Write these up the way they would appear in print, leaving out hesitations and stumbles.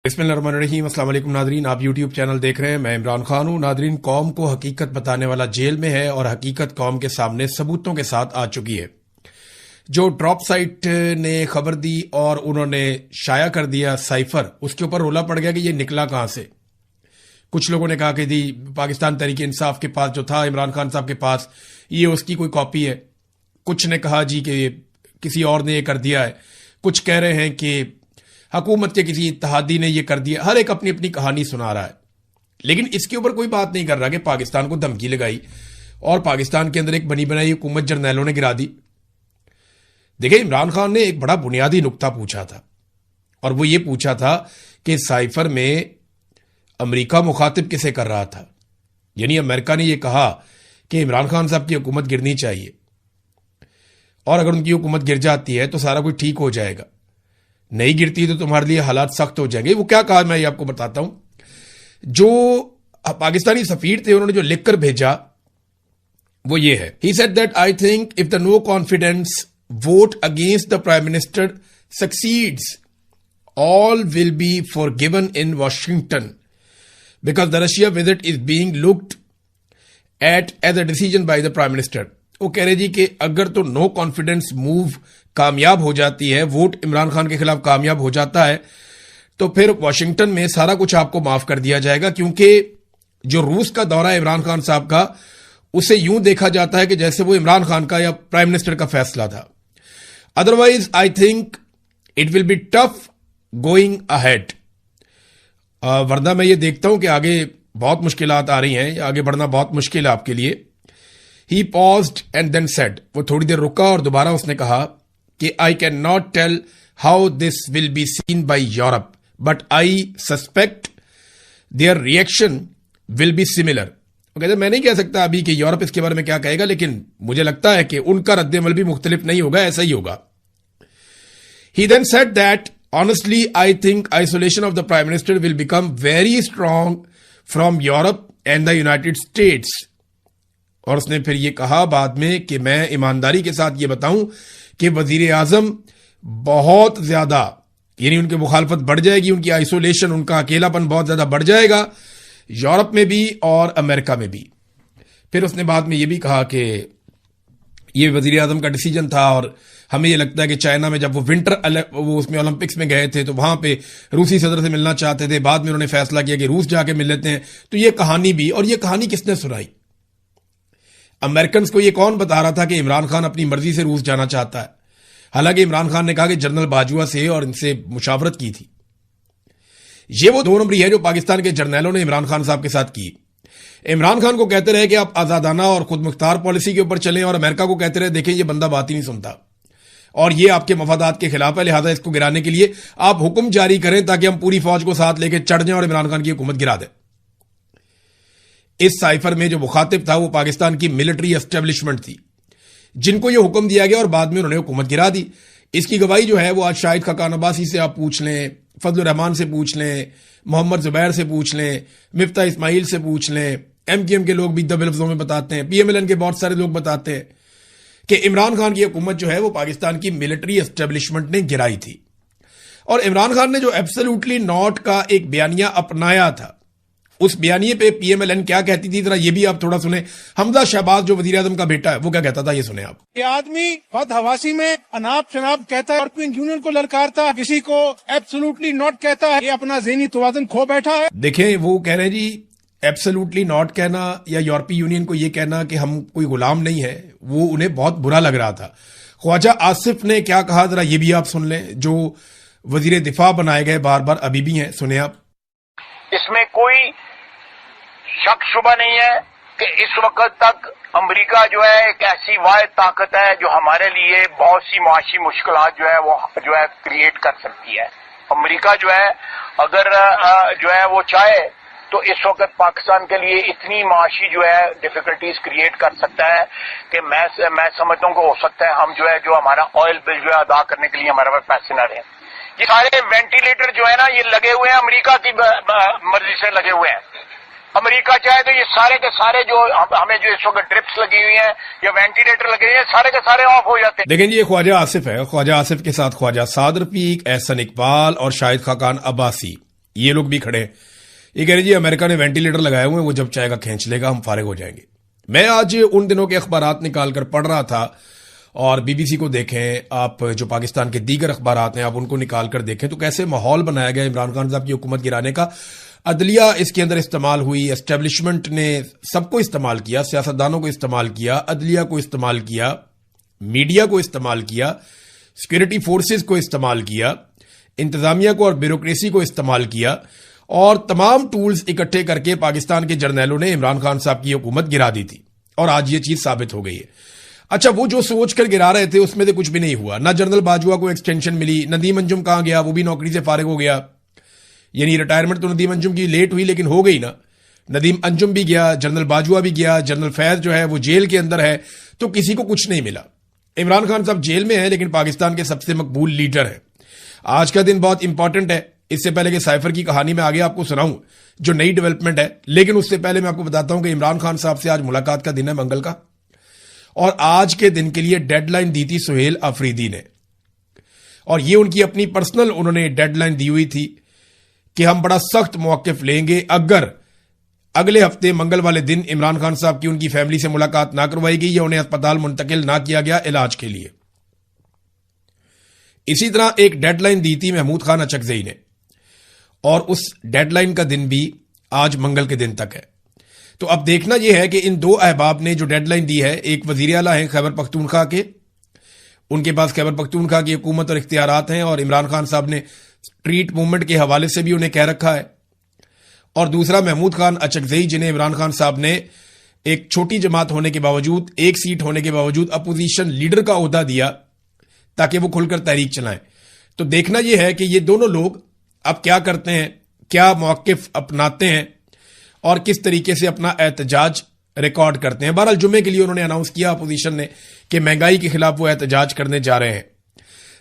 بسم اللہ الرحمن الرحیم۔ السلام علیکم ناظرین، آپ یوٹیوب چینل دیکھ رہے ہیں، میں عمران خان ہوں۔ ناظرین، قوم کو حقیقت بتانے والا جیل میں ہے اور حقیقت قوم کے سامنے ثبوتوں کے ساتھ آ چکی ہے۔ جو ڈراپ سائٹ نے خبر دی اور انہوں نے شائع کر دیا سائفر، اس کے اوپر رولا پڑ گیا کہ یہ نکلا کہاں سے۔ کچھ لوگوں نے کہا کہ جی پاکستان تحریک انصاف کے پاس جو تھا عمران خان صاحب کے پاس، یہ اس کی کوئی کاپی ہے۔ کچھ نے کہا جی کہ کسی اور نے یہ کر دیا ہے۔ کچھ کہہ رہے ہیں کہ حکومت کے کسی اتحادی نے یہ کر دیا۔ ہر ایک اپنی اپنی کہانی سنا رہا ہے، لیکن اس کے اوپر کوئی بات نہیں کر رہا کہ پاکستان کو دھمکی لگائی اور پاکستان کے اندر ایک بنی بنائی حکومت جرنیلوں نے گرا دی۔ دیکھیں، عمران خان نے ایک بڑا بنیادی نقطہ پوچھا تھا، اور وہ یہ پوچھا تھا کہ سائفر میں امریکہ مخاطب کسے کر رہا تھا۔ یعنی امریکہ نے یہ کہا کہ عمران خان صاحب کی حکومت گرنی چاہیے، اور اگر ان کی حکومت گر جاتی ہے تو سارا کچھ ٹھیک ہو جائے گا، نہیں گرتی تو تمہارے لیے حالات سخت ہو جائیں گے۔ وہ کیا کہا میں یہ آپ کو بتاتا ہوں۔ جو پاکستانی سفیر تھے انہوں نے جو لکھ کر بھیجا وہ یہ ہے۔ He said that I think if the no confidence vote against the Prime Minister succeeds, all will be forgiven in Washington because the Russia visit is being looked at as a decision by the Prime Minister۔ وہ کہہ رہے جی کہ اگر تو no confidence move کامیاب ہو جاتی ہے، vote Imran Khan کے خلاف کامیاب ہو جاتا ہے، تو پھر واشنگٹن میں سارا کچھ آپ کو معاف کر دیا جائے گا، کیونکہ جو روس کا دورہ ہے عمران خان صاحب کا، اسے یوں دیکھا جاتا ہے کہ جیسے وہ عمران خان کا یا پرائم منسٹر کا فیصلہ تھا۔ Otherwise I think it will be tough going ahead. ورنہ میں یہ دیکھتا ہوں کہ آگے بہت مشکلات آ رہی ہیں، آگے بڑھنا بہت مشکل ہے آپ کے لیے۔ He paused and then said، وہ تھوڑی دیر رکا اور دوبارہ اس نے کہا کہ I cannot tell how this will be seen by Europe, but I suspect their reaction will be similar۔ وہ کہتے ہیں میں نہیں کہہ سکتا ابھی کہ یورپ اس کے بارے میں کیا کہے گا، لیکن مجھے لگتا ہے کہ ان کا رد عمل بھی مختلف نہیں ہوگا، ایسا ہی ہوگا۔ He then said that honestly I think isolation of the Prime Minister will become very strong from Europe and the United States۔ اور اس نے پھر یہ کہا بعد میں کہ میں ایمانداری کے ساتھ یہ بتاؤں کہ وزیر اعظم بہت زیادہ، یعنی ان کی مخالفت بڑھ جائے گی، ان کی آئسولیشن، ان کا اکیلا پن بہت زیادہ بڑھ جائے گا، یورپ میں بھی اور امریکہ میں بھی۔ پھر اس نے بعد میں یہ بھی کہا کہ یہ وزیر اعظم کا ڈیسیجن تھا، اور ہمیں یہ لگتا ہے کہ چائنا میں جب وہ وہ اس میں اولمپکس میں گئے تھے تو وہاں پہ روسی صدر سے ملنا چاہتے تھے، بعد میں انہوں نے فیصلہ کیا کہ روس جا کے مل لیتے ہیں۔ تو یہ کہانی بھی، اور یہ کہانی کس نے سنائی؟ امریکنز کو یہ کون بتا رہا تھا کہ عمران خان اپنی مرضی سے روس جانا چاہتا ہے؟ حالانکہ عمران خان نے کہا کہ جنرل باجوہ سے اور ان سے مشاورت کی تھی۔ یہ وہ دو نمبری ہے جو پاکستان کے جرنیلوں نے عمران خان صاحب کے ساتھ کی۔ عمران خان کو کہتے رہے کہ آپ آزادانہ اور خود مختار پالیسی کے اوپر چلیں، اور امریکہ کو کہتے رہے دیکھیں یہ بندہ بات ہی نہیں سنتا اور یہ آپ کے مفادات کے خلاف ہے، لہذا اس کو گرانے کے لیے آپ حکم جاری کریں تاکہ ہم پوری فوج کو ساتھ لے کے چڑھ جائیں اور عمران خان کی حکومت گرا دیں۔ اس سائفر میں جو مخاطب تھا وہ پاکستان کی ملٹری اسٹیبلشمنٹ تھی، جن کو یہ حکم دیا گیا اور بعد میں انہوں نے حکومت گرا دی۔ اس کی گواہی جو ہے وہ آج شاہد خاقان عباسی سے آپ پوچھ لیں، فضل الرحمان سے پوچھ لیں، محمد زبیر سے پوچھ لیں، مفتاح اسماعیل سے پوچھ لیں، ایم کیو ایم کے لوگ بھی دبے لفظوں میں بتاتے ہیں، پی ایم ایل این کے بہت سارے لوگ بتاتے ہیں کہ عمران خان کی حکومت جو ہے وہ پاکستان کی ملٹری اسٹیبلشمنٹ نے گرائی تھی۔ اور عمران خان نے جو ایبسلیوٹلی ناٹ کا ایک بیانیہ اپنایا تھا، اس بیانیے پہ پی ایم ایل این کیا کہتی تھی، ذرا یہ بھی آپ تھوڑا سنیں۔ حمزہ شہباز جو وزیر اعظم کا بیٹا ہے وہ کیا کہتا تھا، یہ سنیں آپ۔ یہ آدمی بد حواسی میں اناپ شناپ کہتا ہے، یورپین یونین کو للکارتا ہے، کسی کو ایبسولوٹلی ناٹ کہتا ہے، یہ اپنا ذہنی توازن کھو بیٹھا ہے۔ دیکھیں، وہ کہہ رہے ہیں جی ایبسولوٹلی ناٹ کہنا یا یورپی یونین کو یہ کہنا کہ ہم کوئی غلام نہیں ہے، وہ انہیں بہت برا لگ رہا تھا۔ خواجہ آصف نے کیا کہا، ذرا یہ بھی آپ سن لیں، جو وزیر دفاع بنائے گئے بار بار ابھی بھی ہیں، سنیں آپ۔ اس میں کوئی شک شبہ نہیں ہے کہ اس وقت تک امریکہ جو ہے ایک ایسی واحد طاقت ہے جو ہمارے لیے بہت سی معاشی مشکلات جو ہے کریٹ کر سکتی ہے۔ امریکہ جو ہے اگر جو ہے وہ چاہے تو اس وقت پاکستان کے لیے اتنی معاشی جو ہے ڈیفیکلٹیز کریٹ کر سکتا ہے کہ میں سمجھتا ہوں کہ ہو سکتا ہے ہم جو ہمارا آئل بل جو ہے ادا کرنے کے لیے ہمارے پاس پیسے نہ رہیں۔ یہ سارے وینٹیلیٹر جو ہے نا یہ لگے ہوئے ہیں، امریکہ کی مرضی سے لگے ہوئے ہیں۔ امریکہ چاہے تو یہ سارے کے سارے جو ہمیں جو اس وقت ڈرپس لگی ہوئی ہیں یا وینٹیلیٹر لگے ہوئے ہیں، سارے کے سارے آف ہو جاتے ہیں۔ دیکھیں جی، یہ خواجہ آصف ہے، خواجہ آصف کے ساتھ خواجہ صادر پیک، احسن اقبال اور شاہد خاقان عباسی، یہ لوگ بھی کھڑے ہیں. یہ کہہ رہے جی امریکہ نے وینٹیلیٹر لگائے ہوئے ہیں, وہ جب چاہے گا کھینچ لے گا, ہم فارغ ہو جائیں گے. میں آج ان دنوں کے اخبارات نکال کر پڑھ رہا تھا, اور بی بی سی کو دیکھیں آپ, جو پاکستان کے دیگر اخبارات ہیں آپ ان کو نکال کر دیکھیں تو کیسے ماحول بنایا گیا عمران خان صاحب کی حکومت گرانے کا. عدلیہ اس کے اندر استعمال ہوئی, اسٹیبلشمنٹ نے سب کو استعمال کیا, سیاستدانوں کو استعمال کیا, عدلیہ کو استعمال کیا, میڈیا کو استعمال کیا, سیکورٹی فورسز کو استعمال کیا, انتظامیہ کو اور بیوروکریسی کو استعمال کیا, اور تمام ٹولز اکٹھے کر کے پاکستان کے جرنیلوں نے عمران خان صاحب کی حکومت گرا دی تھی, اور آج یہ چیز ثابت ہو گئی ہے. اچھا, وہ جو سوچ کر گرا رہے تھے اس میں سے کچھ بھی نہیں ہوا. نہ جنرل باجوہ کو ایکسٹینشن ملی, ندیم انجم کہاں گیا, وہ بھی نوکری سے فارغ ہو گیا. یعنی ریٹائرمنٹ تو ندیم انجم کی لیٹ ہوئی لیکن ہو گئی نا. ندیم انجم بھی گیا, جنرل باجوہ بھی گیا, جنرل فیض جو ہے وہ جیل کے اندر ہے, تو کسی کو کچھ نہیں ملا. عمران خان صاحب جیل میں ہیں لیکن پاکستان کے سب سے مقبول لیڈر ہیں. آج کا دن بہت امپورٹنٹ ہے. اس سے پہلے کہ سائفر کی کہانی میں آگے آپ کو سناؤں جو نئی ڈیولپمنٹ ہے, لیکن اس سے پہلے میں آپ کو بتاتا ہوں کہ عمران خان صاحب سے آج ملاقات کا دن ہے, منگل کا, اور آج کے دن کے لیے ڈیڈ لائن دی تھی سہیل آفریدی نے, اور یہ ان کی اپنی پرسنل انہوں نے ڈیڈ لائن دی ہوئی تھی کہ ہم بڑا سخت موقف لیں گے اگر اگلے ہفتے منگل والے دن عمران خان صاحب کی ان کی فیملی سے ملاقات نہ کروائی گئی یا انہیں اسپتال منتقل نہ کیا گیا علاج کے لیے. اسی طرح ایک ڈیڈ لائن دی تھی محمود خان اچکزئی نے, اور اس ڈیڈ لائن کا دن بھی آج منگل کے دن تک ہے. تو اب دیکھنا یہ ہے کہ ان دو احباب نے جو ڈیڈ لائن دی ہے, ایک وزیر اعلیٰ ہیں خیبر پختونخوا کے, ان کے پاس خیبر پختونخوا کی حکومت اور اختیارات ہیں, اور عمران خان صاحب نے اسٹریٹ موومنٹ کے حوالے سے بھی انہیں کہہ رکھا ہے. اور دوسرا محمود خان اچکزئی, جنہیں عمران خان صاحب نے ایک چھوٹی جماعت ہونے کے باوجود, ایک سیٹ ہونے کے باوجود اپوزیشن لیڈر کا عہدہ دیا تاکہ وہ کھل کر تحریک چلائیں. تو دیکھنا یہ ہے کہ یہ دونوں لوگ اب کیا کرتے ہیں, کیا موقف اپناتے ہیں, اور کس طریقے سے اپنا احتجاج ریکارڈ کرتے ہیں. بہرحال جمعے کے لیے انہوں نے اناؤنس کیا اپوزیشن نے کہ مہنگائی کے خلاف وہ احتجاج کرنے جا رہے ہیں.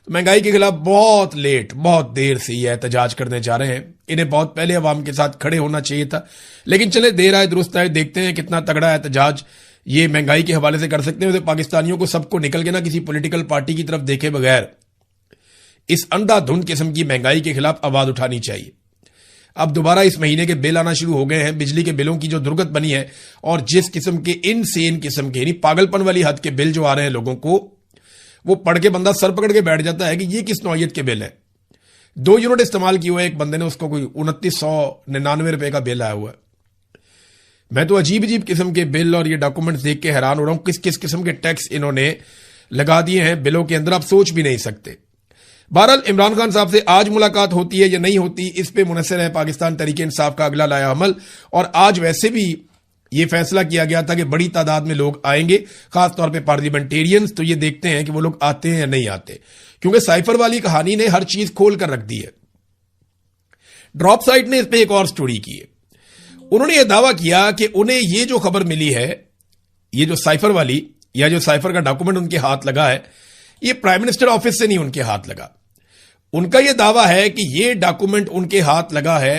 مہنگائی کے خلاف بہت لیٹ, بہت دیر سے یہ احتجاج کرنے جا رہے ہیں. انہیں بہت پہلے عوام کے ساتھ کھڑے ہونا چاہیے تھا, لیکن چلے دیر آئے درست آئے, دیکھتے ہیں کتنا تگڑا احتجاج یہ مہنگائی کے حوالے سے کر سکتے ہیں. پاکستانیوں کو سب کو نکل کے نہ کسی پولیٹیکل پارٹی کی طرف دیکھے بغیر اس اندھا دھند قسم کی مہنگائی کے خلاف آواز اٹھانی چاہیے. اب دوبارہ اس مہینے کے بل آنا شروع ہو گئے ہیں, بجلی کے بلوں کی جو درگت بنی ہے, اور جس قسم کے انسین قسم کے, یعنی پاگل پن والی حد کے بل جو آ رہے ہیں لوگوں کو, وہ پڑھ کے بندہ سر پکڑ کے بیٹھ جاتا ہے کہ یہ کس نوعیت کے بل ہیں. 2 یونٹ استعمال کیے ہوئے ایک بندے نے, اس کو کوئی 2999 روپے کا بل آیا ہوا ہے. میں تو عجیب عجیب قسم کے بل اور یہ ڈاکومنٹس دیکھ کے حیران ہو رہا ہوں, کس کس قسم کے ٹیکس انہوں نے لگا دیے ہیں بلوں کے اندر, آپ سوچ بھی نہیں سکتے. بہرحال عمران خان صاحب سے آج ملاقات ہوتی ہے یا نہیں ہوتی, اس پہ منحصر ہے پاکستان تحریک انصاف کا اگلا لایا عمل. اور آج ویسے بھی یہ فیصلہ کیا گیا تھا کہ بڑی تعداد میں لوگ آئیں گے, خاص طور پہ پارلیمنٹیرینز. تو یہ دیکھتے ہیں کہ وہ لوگ آتے ہیں یا نہیں آتے, کیونکہ سائفر والی کہانی نے ہر چیز کھول کر رکھ دی ہے. ڈراپ سائٹ نے اس پہ ایک اور سٹوری کی ہے. انہوں نے یہ دعویٰ کیا کہ انہیں یہ جو خبر ملی ہے, یہ جو سائفر والی یا جو سائفر کا ڈاکومنٹ ان کے ہاتھ لگا ہے, یہ پرائم منسٹر آفس سے نہیں ان کے ہاتھ لگا. ان کا یہ دعویٰ ہے کہ یہ ڈاکومنٹ ان کے ہاتھ لگا ہے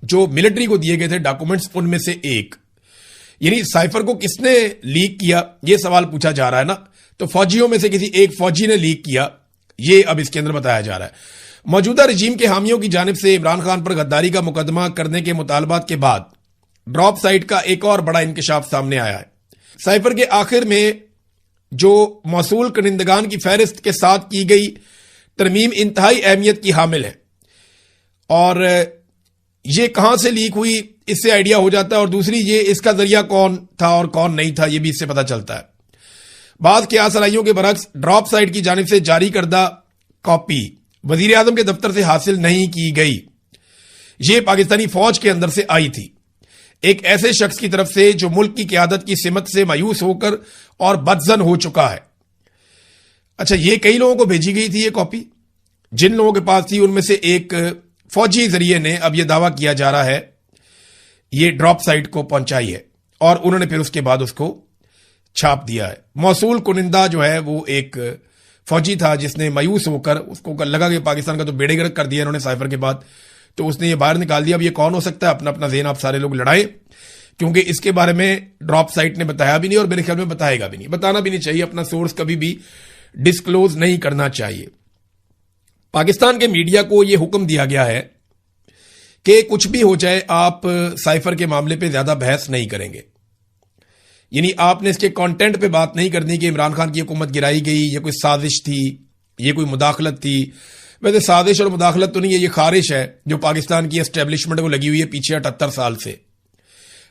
جو ملٹری کو دیے گئے تھے ڈاکومنٹس, ان میں سے ایک. یعنی سائفر کو کس نے لیک کیا, یہ سوال پوچھا جا رہا ہے نا. تو فوجیوں میں سے کسی ایک فوجی نے لیک کیا, یہ اب اس کے اندر بتایا جا رہا ہے. موجودہ رجیم کے حامیوں کی جانب سے عمران خان پر غداری کا مقدمہ کرنے کے مطالبات کے بعد ڈراپ سائٹ کا ایک اور بڑا انکشاف سامنے آیا ہے. سائفر کے آخر میں جو موصول کنندگان کی فہرست کے ساتھ کی گئی ترمیم انتہائی اہمیت کی حامل ہے, اور یہ کہاں سے لیک ہوئی اس سے آئیڈیا ہو جاتا ہے, اور دوسری یہ اس کا ذریعہ کون تھا اور کون نہیں تھا, یہ بھی اس سے پتہ چلتا ہے. بعض قیاس آرائیوں کے برعکس ڈراپ سائٹ کی جانب سے جاری کردہ کاپی وزیر اعظم کے دفتر سے حاصل نہیں کی گئی. یہ پاکستانی فوج کے اندر سے آئی تھی, ایک ایسے شخص کی طرف سے جو ملک کی قیادت کی سمت سے مایوس ہو کر اور بدظن ہو چکا ہے. اچھا, یہ کئی لوگوں کو بھیجی گئی تھی یہ کاپی. جن لوگوں کے پاس تھی ان میں سے ایک فوجی ذریعے نے, اب یہ دعویٰ کیا جا رہا ہے, یہ ڈراپ سائٹ کو پہنچائی ہے, اور انہوں نے پھر اس کے بعد اس کو چھاپ دیا ہے. موصول کنندہ جو ہے وہ ایک فوجی تھا جس نے مایوس ہو کر, اس کو لگا کہ پاکستان کا تو بیڑے گرک کر دیا انہوں نے سائفر کے بعد, تو اس نے یہ باہر نکال دیا. اب یہ کون ہو سکتا ہے, اپنا اپنا ذہن آپ سارے لوگ لڑائیں, کیونکہ اس کے بارے میں ڈراپ سائٹ نے بتایا بھی نہیں, اور میرے خیال میں بتائے گا بھی نہیں. بتانا بھی نہیں چاہیے, اپنا سورس کبھی بھی ڈسکلوز نہیں کرنا چاہیے. پاکستان کے میڈیا کو یہ حکم دیا گیا ہے کہ کچھ بھی ہو جائے آپ سائفر کے معاملے پہ زیادہ بحث نہیں کریں گے. یعنی آپ نے اس کے کانٹینٹ پہ بات نہیں کرنی کہ عمران خان کی حکومت گرائی گئی، یہ کوئی سازش تھی، یہ کوئی مداخلت تھی. ویسے سازش اور مداخلت تو نہیں ہے، یہ خارش ہے جو پاکستان کی اسٹیبلشمنٹ کو لگی ہوئی ہے پیچھے 78 سال سے.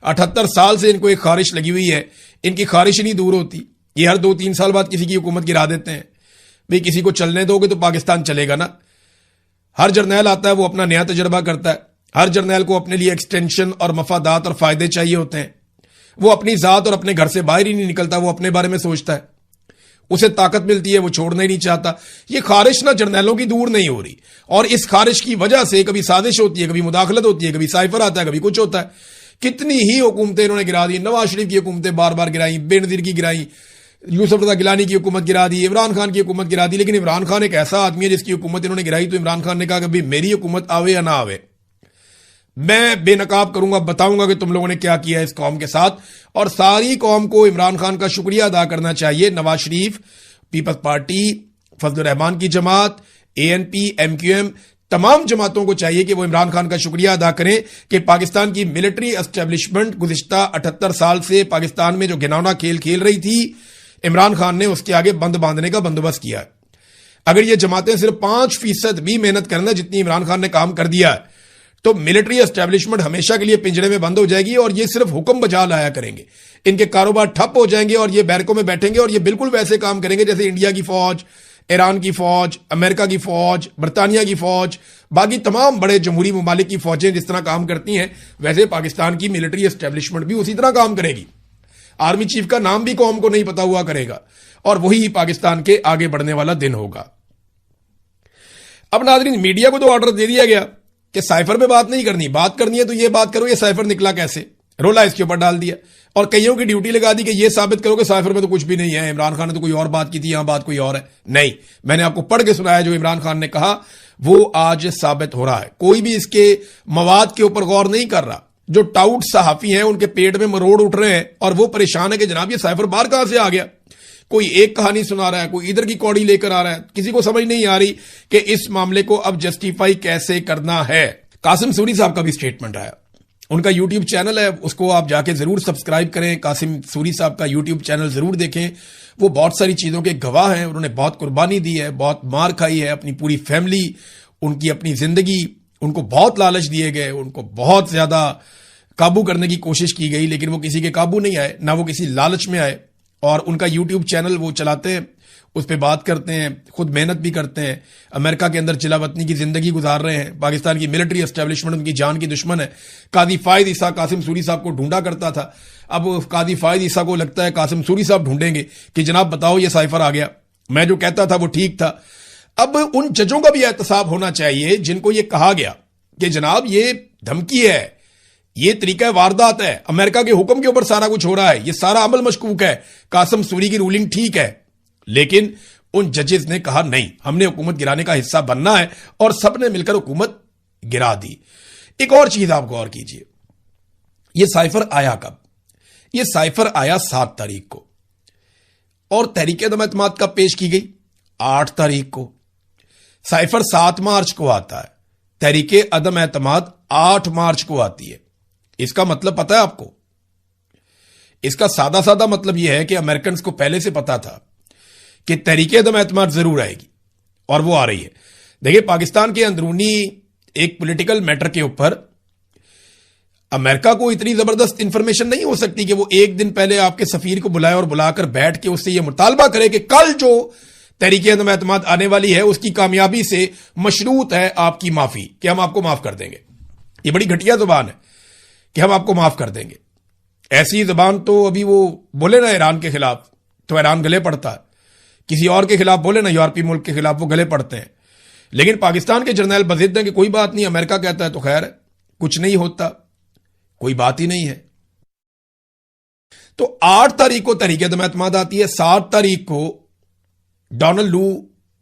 78 سال سے ان کو ایک خارش لگی ہوئی ہے، ان کی خارش نہیں دور ہوتی. یہ ہر 2-3 سال بعد کسی کی حکومت گرا دیتے ہیں. بھئی کسی کو چلنے دو گے تو پاکستان چلے گا نا. ہر جرنیل آتا ہے وہ اپنا نیا تجربہ کرتا ہے. ہر جرنیل کو اپنے لیے ایکسٹینشن اور مفادات اور فائدے چاہیے ہوتے ہیں. وہ اپنی ذات اور اپنے گھر سے باہر ہی نہیں نکلتا، وہ اپنے بارے میں سوچتا ہے. اسے طاقت ملتی ہے، وہ چھوڑنا ہی نہیں چاہتا. یہ خارش نہ جرنیلوں کی دور نہیں ہو رہی، اور اس خارش کی وجہ سے کبھی سازش ہوتی ہے، کبھی مداخلت ہوتی ہے، کبھی سائفر آتا ہے، کبھی کچھ ہوتا ہے. کتنی ہی حکومتیں انہوں نے گرا دی. نواز شریف کی حکومتیں بار بار گرائیں، بے نظیر کی گرائیں، یوسف رضا گیلانی کی حکومت گرا دی، عمران خان کی حکومت گرا دی. لیکن عمران خان ایک ایسا آدمی ہے جس کی حکومت انہوں نے گرائی تو عمران خان نے کہا کہ میری حکومت آوے یا نہ آوے، میں بے نقاب کروں گا، بتاؤں گا کہ تم لوگوں نے کیا کیا ہے اس قوم کے ساتھ. اور ساری قوم کو عمران خان کا شکریہ ادا کرنا چاہیے. نواز شریف، پیپلز پارٹی، فضل الرحمان کی جماعت، ANP، MQM، تمام جماعتوں کو چاہیے کہ وہ عمران خان کا شکریہ ادا کریں کہ پاکستان کی ملٹری اسٹیبلشمنٹ گزشتہ 78 سال سے پاکستان میں جو گھناؤنا کھیل کھیل رہی تھی، عمران خان نے اس کے آگے بند باندھنے کا بندوبست کیا. اگر یہ جماعتیں صرف 5% بھی محنت کرنا جتنی عمران خان نے کام کر دیا ہے تو ملٹری اسٹیبلشمنٹ ہمیشہ کے لیے پنجرے میں بند ہو جائے گی، اور یہ صرف حکم بجا لایا کریں گے. ان کے کاروبار ٹھپ ہو جائیں گے اور یہ بیرکوں میں بیٹھیں گے، اور یہ بالکل ویسے کام کریں گے جیسے انڈیا کی فوج، ایران کی فوج، امریکہ کی فوج، برطانیہ کی فوج، باقی تمام بڑے جمہوری ممالک کی فوجیں جس طرح کام کرتی ہیں ویسے پاکستان کی ملٹری اسٹیبلشمنٹ بھی اسی طرح کام کرے گی. آرمی چیف کا نام بھی قوم کو نہیں پتا ہوا کرے گا، اور وہی پاکستان کے آگے بڑھنے والا دن ہوگا. اب ناظرین، میڈیا کو تو آرڈر دے دیا گیا کہ سائفر پہ بات نہیں کرنی، بات کرنی ہے تو یہ بات کرو یہ سائفر نکلا کیسے، رولا اس کے اوپر ڈال دیا، اور کئیوں کی ڈیوٹی لگا دی کہ یہ ثابت کرو کہ سائفر میں تو کچھ بھی نہیں ہے، عمران خان نے تو کوئی اور بات کی تھی، یہاں بات کوئی اور ہے. نہیں، میں نے آپ کو پڑھ کے سنایا جو عمران خان نے کہا وہ آج ثابت ہو رہا ہے. کوئی بھی اس کے مواد کے اوپر غور نہیں کر رہا. جو ٹاؤٹ صحافی ہیں ان کے پیٹ میں مروڑ اٹھ رہے ہیں اور وہ پریشان ہے کہ جناب یہ سائفر باہر کہاں سے آ گیا. کوئی ایک کہانی سنا رہا ہے، کوئی ادھر کی کوڑی لے کر آ رہا ہے. کسی کو سمجھ نہیں آ رہی کہ اس معاملے کو اب جسٹیفائی کیسے کرنا ہے. قاسم سوری صاحب کا بھی سٹیٹمنٹ آیا، ان کا یوٹیوب چینل ہے، اس کو آپ جا کے ضرور سبسکرائب کریں. قاسم سوری صاحب کا یوٹیوب چینل ضرور دیکھیں. وہ بہت ساری چیزوں کے گواہ ہیں، انہوں نے بہت قربانی دی ہے، بہت مار کھائی ہے، اپنی پوری فیملی، ان کی اپنی زندگی، ان کو بہت لالچ دیے گئے، ان کو بہت زیادہ قابو کرنے کی کوشش کی گئی، لیکن وہ کسی کے قابو نہیں آئے، نہ وہ کسی لالچ میں آئے. اور ان کا یوٹیوب چینل وہ چلاتے ہیں، اس پہ بات کرتے ہیں، خود محنت بھی کرتے ہیں، امریکہ کے اندر چلا وطنی کی زندگی گزار رہے ہیں. پاکستان کی ملٹری اسٹیبلشمنٹ ان کی جان کی دشمن ہے. قاضی فائد عیسیٰ قاسم سوری صاحب کو ڈھونڈا کرتا تھا، اب قاضی فائد عیسیٰ کو لگتا ہے قاسم سوری صاحب ڈھونڈیں گے کہ جناب بتاؤ یہ سائفر آ گیا، میں جو کہتا تھا وہ ٹھیک تھا. اب ان ججوں کا بھی احتساب ہونا چاہیے جن کو یہ کہا گیا کہ جناب یہ دھمکی ہے، یہ طریقہ واردات ہے، امریکہ کے حکم کے اوپر سارا کچھ ہو رہا ہے، یہ سارا عمل مشکوک ہے، قاسم سوری کی رولنگ ٹھیک ہے. لیکن ان ججز نے کہا نہیں، ہم نے حکومت گرانے کا حصہ بننا ہے، اور سب نے مل کر حکومت گرا دی. ایک اور چیز آپ غور کیجئے، یہ سائفر آیا کب؟ یہ سائفر آیا 7 تاریخ کو، اور تحریک عدم اعتماد کب پیش کی گئی؟ 8 تاریخ کو. سائفر 7 مارچ کو آتا ہے، تحریک عدم اعتماد 8 مارچ کو آتی ہے. اس کا مطلب پتا ہے آپ کو؟ اس کا سادہ سادہ مطلب یہ ہے کہ امریکنز کو پہلے سے پتا تھا کہ تحریک عدم اعتماد ضرور آئے گی، اور وہ آ رہی ہے. دیکھیں، پاکستان کے اندرونی ایک پولیٹیکل میٹر کے اوپر امریکہ کو اتنی زبردست انفارمیشن نہیں ہو سکتی کہ وہ ایک دن پہلے آپ کے سفیر کو بلائے اور بلا کر بیٹھ کے اس سے یہ مطالبہ کرے کہ کل جو تحریک عدم اعتماد آنے والی ہے اس کی کامیابی سے مشروط ہے آپ کی معافی، کہ ہم آپ کو معاف کر دیں گے. یہ بڑی گھٹیا زبان ہے کہ ہم آپ کو معاف کر دیں گے. ایسی زبان تو ابھی وہ بولے نا ایران کے خلاف تو ایران گلے پڑتا ہے، کسی اور کے خلاف بولے نا یورپی ملک کے خلاف وہ گلے پڑتے ہیں. لیکن پاکستان کے جرنیل بضد ہیں کہ کوئی بات نہیں، امریکہ کہتا ہے تو خیر ہے، کچھ نہیں ہوتا، کوئی بات ہی نہیں ہے. تو 8 تاریخ کو تحریک عدم اعتماد آتی ہے. 7 تاریخ کو ڈونلڈ لو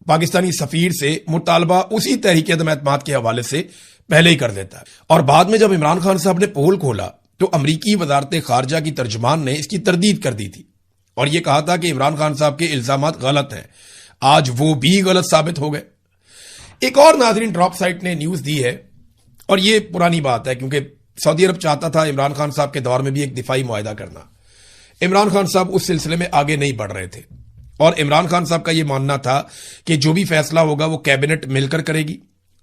پاکستانی سفیر سے مطالبہ اسی تحریک عدم اعتماد کے حوالے سے پہلے ہی کر دیتا ہے. اور بعد میں جب عمران خان صاحب نے پول کھولا تو امریکی وزارت خارجہ کی ترجمان نے اس کی تردید کر دی تھی اور یہ کہا تھا کہ عمران خان صاحب کے الزامات غلط ہیں. آج وہ بھی غلط ثابت ہو گئے. ایک اور ناظرین ڈراپ سائٹ نے نیوز دی ہے، اور یہ پرانی بات ہے کیونکہ سعودی عرب چاہتا تھا عمران خان صاحب کے دور میں بھی ایک دفاعی معاہدہ کرنا. عمران خان صاحب اس سلسلے میں آگے نہیں بڑھ رہے تھے اور عمران خان صاحب کا یہ ماننا تھا کہ جو بھی فیصلہ ہوگا وہ کیبنٹ مل کر کرے گی,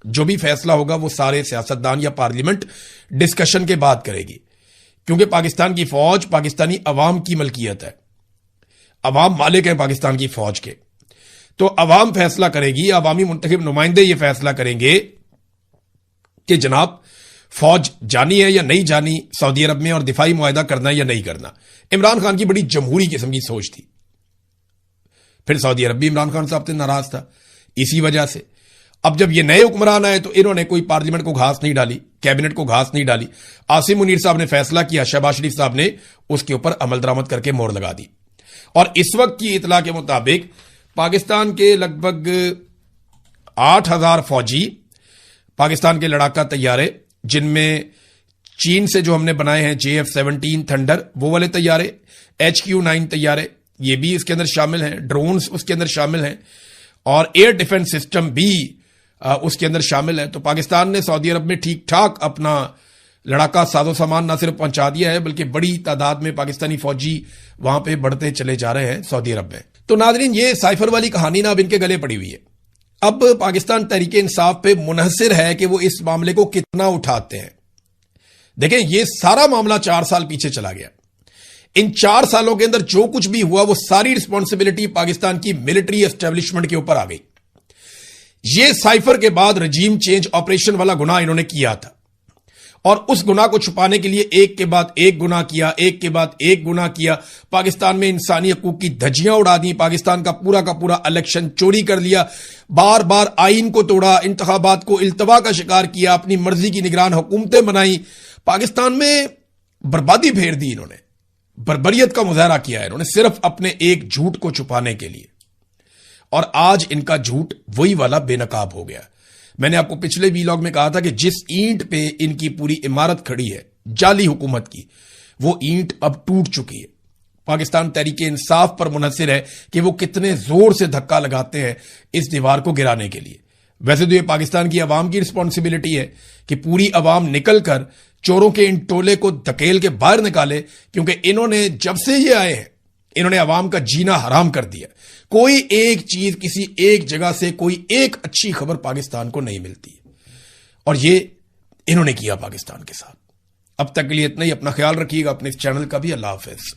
جو بھی فیصلہ ہوگا وہ سارے سیاستدان یا پارلیمنٹ ڈسکشن کے بعد کرے گی, کیونکہ پاکستان کی فوج پاکستانی عوام کی ملکیت ہے, عوام مالک ہیں پاکستان کی فوج کے. تو عوام فیصلہ کرے گی, عوامی منتخب نمائندے یہ فیصلہ کریں گے کہ جناب فوج جانی ہے یا نہیں جانی سعودی عرب میں اور دفاعی معاہدہ کرنا ہے یا نہیں کرنا. عمران خان کی بڑی جمہوری قسم کی سوچ تھی. پھر سعودی عرب بھی عمران خان صاحب سے ناراض تھا اسی وجہ سے. اب جب یہ نئے حکمران آئے تو انہوں نے کوئی پارلیمنٹ کو گھاس نہیں ڈالی, کیبنٹ کو گھاس نہیں ڈالی. عاصم منیر صاحب نے فیصلہ کیا, شہباز شریف صاحب نے اس کے اوپر عمل درآمد کر کے مہر لگا دی. اور اس وقت کی اطلاع کے مطابق پاکستان کے لگ بھگ 8,000 فوجی, پاکستان کے لڑاکا طیارے جن میں چین سے جو ہم نے بنائے ہیں JF-17 تھنڈر وہ والے طیارے, HQ-9 طیارے یہ بھی اس کے اندر شامل ہیں, ڈرونز اس کے اندر شامل ہیں اور ایئر ڈیفنس سسٹم بھی اس کے اندر شامل ہے. تو پاکستان نے سعودی عرب میں ٹھیک ٹھاک اپنا لڑاکا ساز و سامان نہ صرف پہنچا دیا ہے بلکہ بڑی تعداد میں پاکستانی فوجی وہاں پہ بڑھتے چلے جا رہے ہیں سعودی عرب میں. تو ناظرین یہ سائفر والی کہانی نا اب ان کے گلے پڑی ہوئی ہے. اب پاکستان تحریک انصاف پہ منحصر ہے کہ وہ اس معاملے کو کتنا اٹھاتے ہیں. دیکھیں یہ سارا معاملہ 4 سال پیچھے چلا گیا. ان 4 سالوں کے اندر جو کچھ بھی ہوا وہ ساری رسپانسبلٹی پاکستان کی ملٹری اسٹیبلشمنٹ کے اوپر آ گئی. یہ سائفر کے بعد رجیم چینج آپریشن والا گناہ انہوں نے کیا تھا اور اس گناہ کو چھپانے کے لیے ایک کے بعد ایک گناہ کیا, ایک کے بعد ایک گناہ کیا. پاکستان میں انسانی حقوق کی دھجیاں اڑا دی, پاکستان کا پورا الیکشن چوری کر لیا, بار بار آئین کو توڑا, انتخابات کو التوا کا شکار کیا, اپنی مرضی کی نگران حکومتیں بنائی, پاکستان میں بربادی پھیر دی. انہوں نے بربریت کا مظاہرہ کیا ہے انہوں نے صرف اپنے ایک جھوٹ کو چھپانے کے لیے. اور آج ان کا جھوٹ وہی والا بے نقاب ہو گیا. میں نے آپ کو پچھلے ویلاگ میں کہا تھا کہ جس اینٹ پہ ان کی پوری عمارت کھڑی ہے جعلی حکومت کی, وہ اینٹ اب ٹوٹ چکی ہے. پاکستان تحریک انصاف پر منحصر ہے کہ وہ کتنے زور سے دھکا لگاتے ہیں اس دیوار کو گرانے کے لیے. ویسے تو یہ پاکستان کی عوام کی رسپانسبلٹی ہے کہ پوری عوام نکل کر چوروں کے ان ٹولے کو دھکیل کے باہر نکالے, کیونکہ انہوں نے جب سے یہ آئے ہیں انہوں نے عوام کا جینا حرام کر دیا. کوئی ایک چیز کسی ایک جگہ سے کوئی ایک اچھی خبر پاکستان کو نہیں ملتی اور یہ انہوں نے کیا پاکستان کے ساتھ. اب تک کے لیے اتنا ہی. اپنا خیال رکھیے گا, اپنے اس چینل کا بھی. اللہ حافظ.